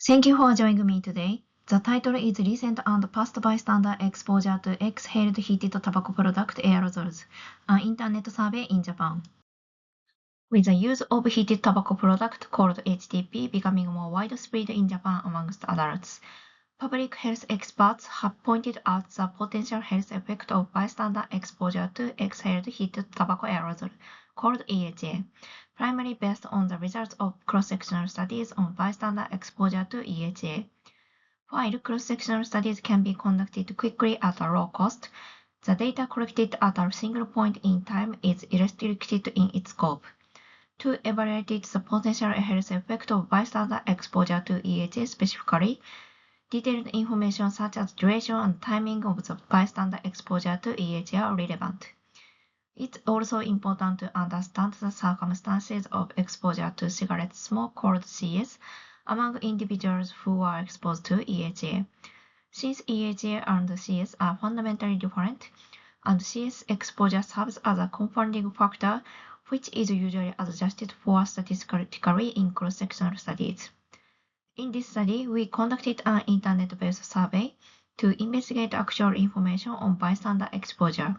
Thank you for joining me today. The title is Recent and Past Bystander Exposure to Exhaled Heated Tobacco Product Aerosols, an Internet Survey in Japan. With the use of heated tobacco product called HTP becoming more widespread in Japan amongst adults, public health experts have pointed out the potential health effect of bystander exposure to exhaled heated tobacco aerosol, called EHA, primarily based on the results of cross-sectional studies on bystander exposure to EHA. While cross-sectional studies can be conducted quickly at a low cost, the data collected at a single point in time is restricted in its scope. To evaluate the potential health effect of bystander exposure to EHA specifically, detailed information such as duration and timing of the bystander exposure to EHA are relevant. It's also important to understand the circumstances of exposure to cigarette smoke called CS among individuals who are exposed to EHA. Since EHA and CS are fundamentally different, and CS exposure serves as a confounding factor which is usually adjusted for statistically in cross-sectional studies. In this study, we conducted an internet-based survey to investigate actual information on bystander exposure,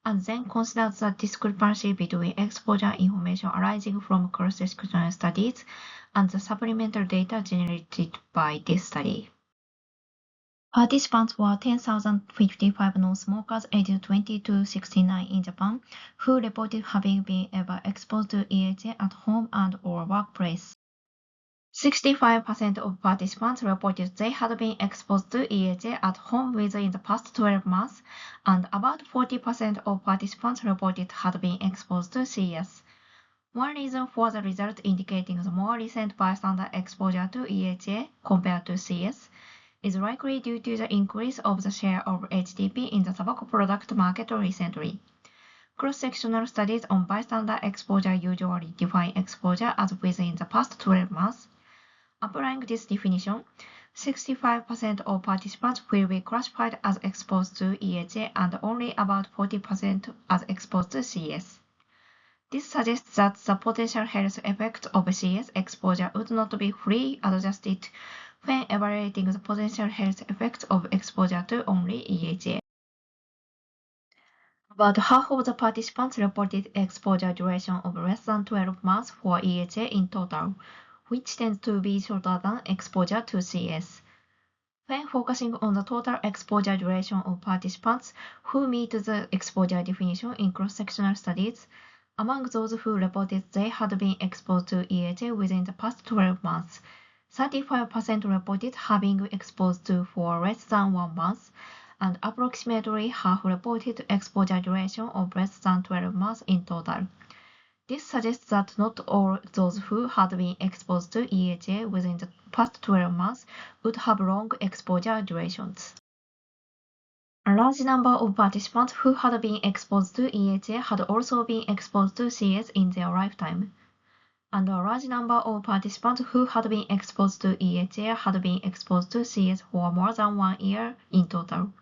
and then considered the discrepancy between exposure information arising from cross-sectional studies and the supplementary data generated by this study. Participants were 10,055 non-smokers aged 20 to 69 in Japan who reported having been ever exposed to EHA at home and/or workplace. 65% of participants reported they had been exposed to EHA at home within the past 12 months, and about 40% of participants reported had been exposed to CS. One reason for the result indicating the more recent bystander exposure to EHA compared to CS is likely due to the increase of the share of HTP in the tobacco product market recently. Cross-sectional studies on bystander exposure usually define exposure as within the past 12 months. Applying this definition, 65% of participants will be classified as exposed to EHA and only about 40% as exposed to CS. This suggests that the potential health effects of CS exposure would not be fully adjusted when evaluating the potential health effects of exposure to only EHA. About half of the participants reported exposure duration of less than 12 months for EHA in total, which tends to be shorter than exposure to CS. When focusing on the total exposure duration of participants who meet the exposure definition in cross-sectional studies, among those who reported they had been exposed to EHA within the past 12 months, 35% reported having exposed to for less than 1 month, and approximately half reported exposure duration of less than 12 months in total. This suggests that not all those who had been exposed to EHA within the past 12 months would have long exposure durations. A large number of participants who had been exposed to EHA had also been exposed to CS in their lifetime, and a large number of participants who had been exposed to EHA had been exposed to CS for more than 1 year in total.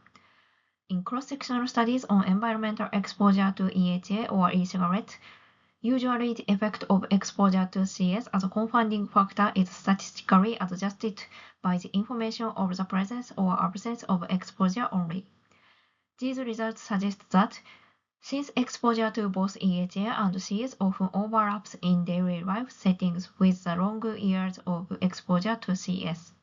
In cross-sectional studies on environmental exposure to EHA or e-cigarette, usually the effect of exposure to CS as a confounding factor is statistically adjusted by the information of the presence or absence of exposure only. These results suggest that, since exposure to both EHA and CS often overlaps in daily life settings with the long years of exposure to CS,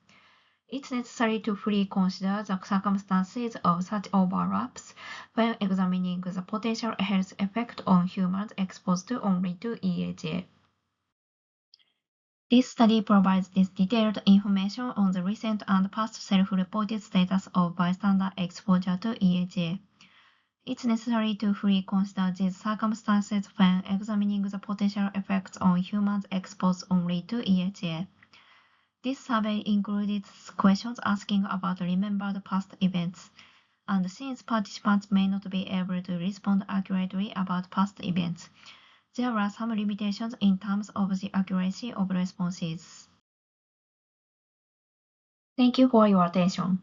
it's necessary to fully consider the circumstances of such overlaps when examining the potential health effect on humans exposed only to EHA. This study provides this detailed information on the recent and past self-reported status of bystander exposure to EHA. It's necessary to fully consider these circumstances when examining the potential effects on humans exposed only to EHA. This survey included questions asking about remembered past events, and since participants may not be able to respond accurately about past events, there are some limitations in terms of the accuracy of responses. Thank you for your attention.